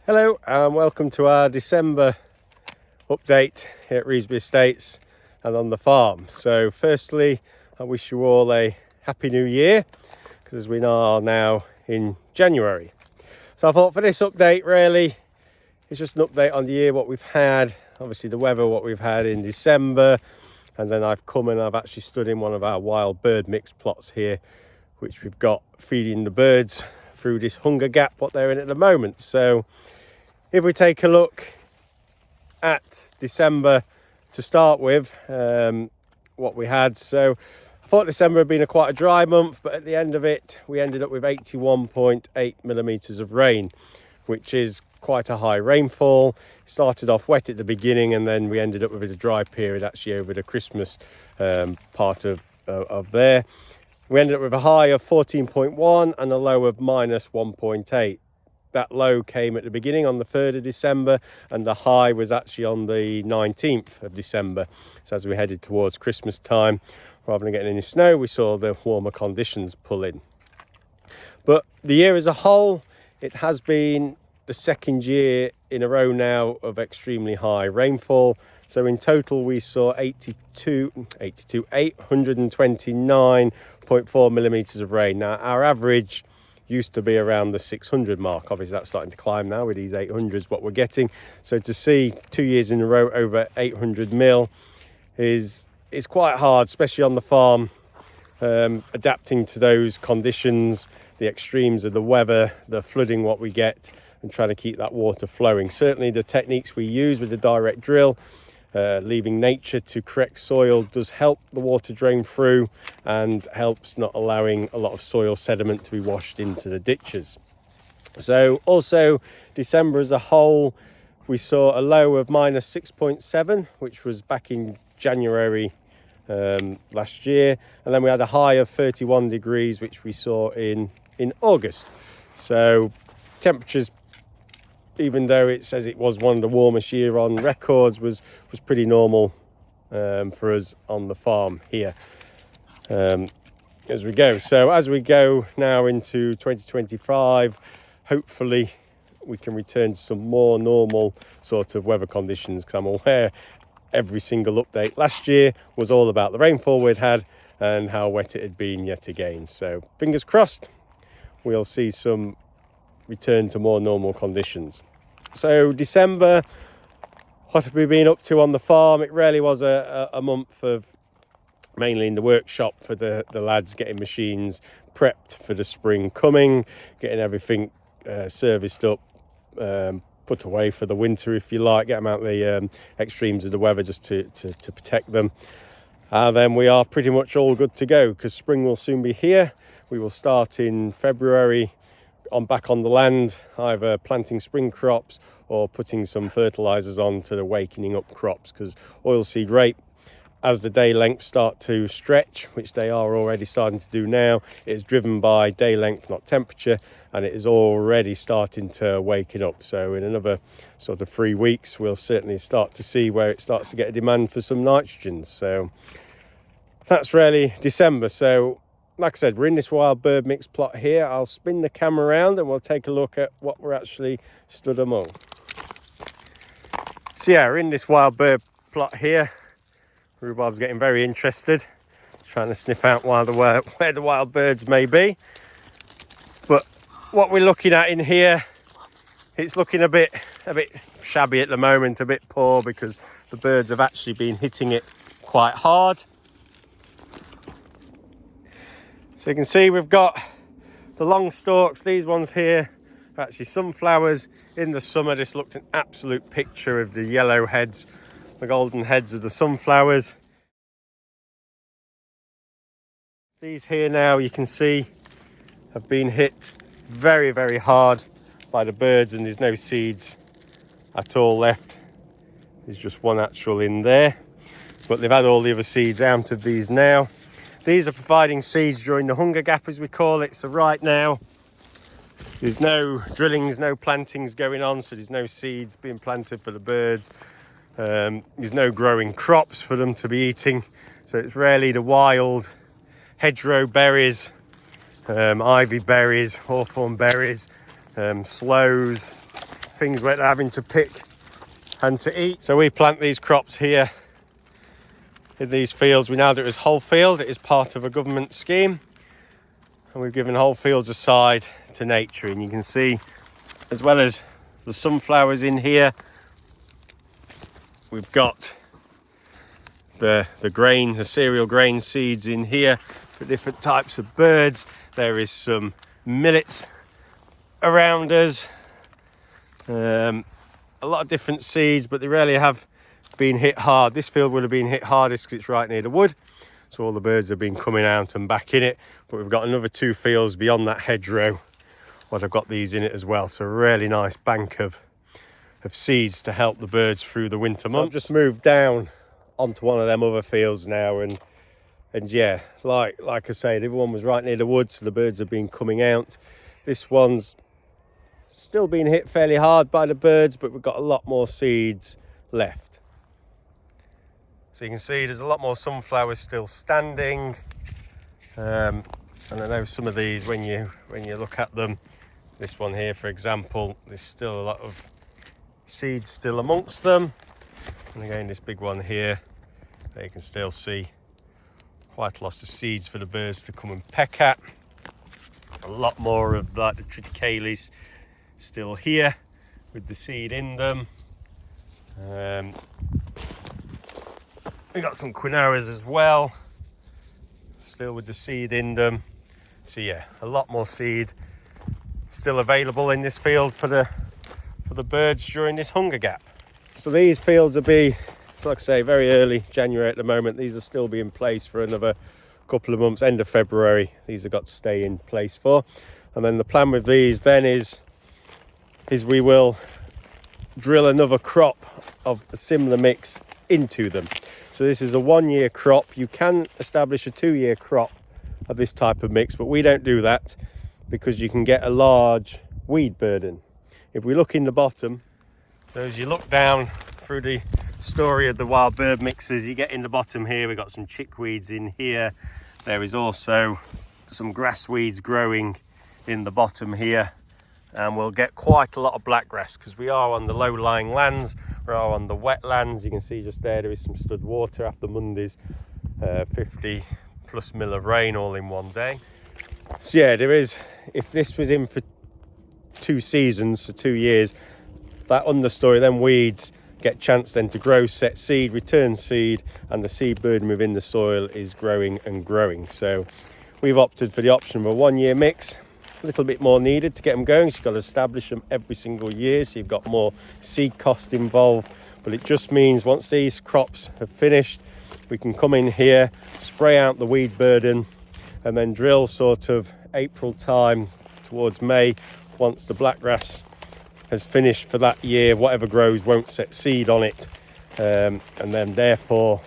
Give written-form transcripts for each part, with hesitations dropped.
Hello and welcome to our December update here at Revesby Estates and on the farm. So firstly, I wish you all a happy new year because we are now in January. So I thought for this update really it's just an update on the year, what we've had, obviously the weather, what we've had in December, and then I've come and I've actually stood in one of our wild bird mix plots here which we've got feeding the birds through this hunger gap what they're in at the moment. So if we take a look at December to start with, what we had, so I thought December had been quite a dry month, but at the end of it we ended up with 81.8 millimeters of rain, which is quite a high rainfall. It started off wet at the beginning and then we ended up with a dry period actually over the Christmas part of there. We ended up with a high of 14.1 and a low of minus 1.8. That low came at the beginning on the 3rd of December and the high was actually on the 19th of December. So as we headed towards Christmas time, rather than getting any snow, we saw the warmer conditions pull in. But the year as a whole, it has been the second year in a row now of extremely high rainfall. So in total, we saw 829.4 millimeters of rain. Now, our average used to be around the 600 mark. Obviously that's starting to climb now with these 800s what we're getting. So to see 2 years in a row over 800 mil is quite hard, especially on the farm, adapting to those conditions, the extremes of the weather, the flooding what we get, and trying to keep that water flowing. Certainly the techniques we use with the direct drill, leaving nature to correct soil, does help the water drain through and helps not allowing a lot of soil sediment to be washed into the ditches. So also December as a whole, we saw a low of minus 6.7, which was back in January last year, and then we had a high of 31 degrees which we saw in August. So temperatures, even though it says it was one of the warmest year on records, was pretty normal for us on the farm here as we go. So as we go now into 2025, hopefully we can return to some more normal sort of weather conditions, because I'm aware every single update last year was all about the rainfall we'd had and how wet it had been yet again. So fingers crossed we'll see some return to more normal conditions. So December, what have we been up to on the farm? It really was a month of mainly in the workshop for the lads, getting machines prepped for the spring coming, getting everything serviced up, put away for the winter if you like, get them out the extremes of the weather just to protect them. And then we are pretty much all good to go because spring will soon be here. We will start in February back on the land, either planting spring crops or putting some fertilizers on to the wakening up crops, because oilseed rape, as the day lengths start to stretch, which they are already starting to do now, it is driven by day length, not temperature, and it is already starting to waken up. So in another sort of 3 weeks we'll certainly start to see where it starts to get a demand for some nitrogen. So that's really December. So like I said, we're in this wild bird mix plot here. I'll spin the camera around and we'll take a look at what we're actually stood among. So yeah, we're in this wild bird plot here. Rhubarb's getting very interested, trying to sniff out where the wild birds may be. But what we're looking at in here, it's looking a bit shabby at the moment, a bit poor, because the birds have actually been hitting it quite hard. So you can see we've got the long stalks. These ones here are actually sunflowers. In the summer, this looked an absolute picture of the yellow heads, the golden heads of the sunflowers. These here now, you can see, have been hit very, very hard by the birds, and there's no seeds at all left. There's just one actual in there, but they've had all the other seeds out of these now. These are providing seeds during the hunger gap, as we call it. So right now, there's no drillings, no plantings going on. So there's no seeds being planted for the birds. There's no growing crops for them to be eating. So it's really the wild hedgerow berries, ivy berries, hawthorn berries, sloes, things where they're having to pick and to eat. So we plant these crops here in these fields. We now do it as whole field. It is part of a government scheme, and we've given whole fields aside to nature. And you can see, as well as the sunflowers in here, we've got the grain, the cereal grain seeds in here for different types of birds. There is some millets around us, a lot of different seeds, but they really have been hit hard. This field would have been hit hardest because it's right near the wood, so all the birds have been coming out and back in it. But we've got another 2 fields beyond that hedgerow where I've got these in it as well, so a really nice bank of seeds to help the birds through the winter months. I've just moved down onto one of them other fields now, and yeah, like I say, the other one was right near the woods, so the birds have been coming out. This one's still being hit fairly hard by the birds, but we've got a lot more seeds left. So you can see there's a lot more sunflowers still standing, and I know some of these, when you look at them, this one here for example, there's still a lot of seeds still amongst them. And again, this big one here, you can still see quite a lot of seeds for the birds to come and peck at. A lot more of like the triticales still here with the seed in them. We got some quinoas as well, still with the seed in them. So yeah, a lot more seed still available in this field for the birds during this hunger gap. So these fields will be, so like I say, very early January at the moment. These will still be in place for another couple of months. End of February, these have got to stay in place for. And then the plan with these then is we will drill another crop of a similar mix into them. So this is a 1-year crop. You can establish a 2-year crop of this type of mix, but we don't do that because you can get a large weed burden. If we look in the bottom, so as you look down through the story of the wild bird mixes, you get in the bottom here, we've got some chickweeds in here. There is also some grass weeds growing in the bottom here, and we'll get quite a lot of blackgrass because we are on the low-lying lands, we are on the wetlands. You can see just there is some stud water after Monday's 50 plus mil of rain all in one day. So yeah, there is, if this was in for 2 seasons, so 2 years, that understory, then weeds get chance then to grow, set seed, return seed, and the seed burden within the soil is growing and growing. So we've opted for the option of a 1-year mix. A little bit more needed to get them going. You've got to establish them every single year, so you've got more seed cost involved. But it just means once these crops have finished, we can come in here, spray out the weed burden, and then drill sort of April time towards May. Once the blackgrass has finished for that year, whatever grows won't set seed on it, and then therefore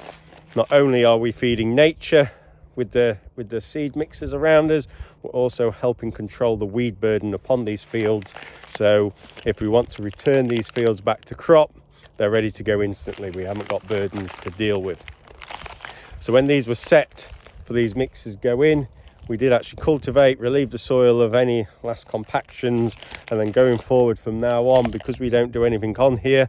not only are we feeding nature with the seed mixes around us, we're also helping control the weed burden upon these fields. So if we want to return these fields back to crop, they're ready to go instantly. We haven't got burdens to deal with. So when these were set for these mixes go in, we did actually cultivate, relieve the soil of any last compactions, and then going forward from now on, because we don't do anything on here,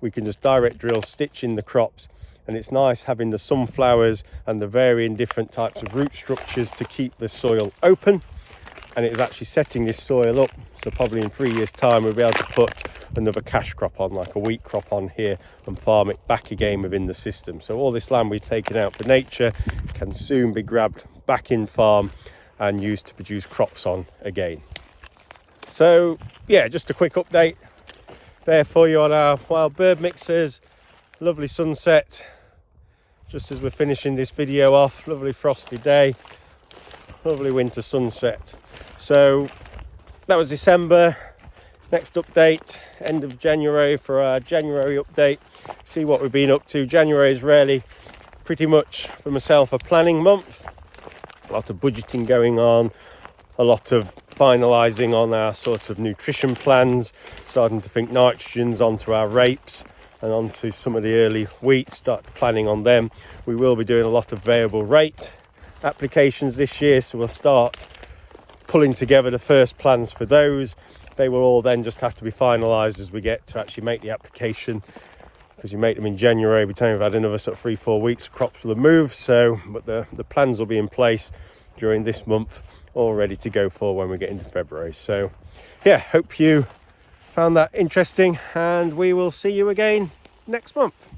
we can just direct drill, stitch in the crops. And it's nice having the sunflowers and the varying different types of root structures to keep the soil open. And it is actually setting this soil up, so probably in 3 years time we'll be able to put another cash crop on, like a wheat crop on here, and farm it back again within the system. So all this land we've taken out for nature can soon be grabbed back in farm and used to produce crops on again. So yeah, just a quick update there for you on our wild bird mixers. Lovely sunset just as we're finishing this video off. Lovely frosty day, lovely winter sunset. So that was December. Next update, end of January for our January update. See what we've been up to. January is really pretty much for myself a planning month. A lot of budgeting going on, a lot of finalising on our sort of nutrition plans, starting to think nitrogens onto our rapes and onto some of the early wheat, start planning on them. We will be doing a lot of variable rate applications this year, so we'll start pulling together the first plans for those. They will all then just have to be finalised as we get to actually make the application, because you make them in January. By the time we've had another sort of 3-4 weeks, crops will have moved. So, but the plans will be in place during this month, all ready to go for when we get into February. So yeah, hope you found that interesting, and we will see you again next month.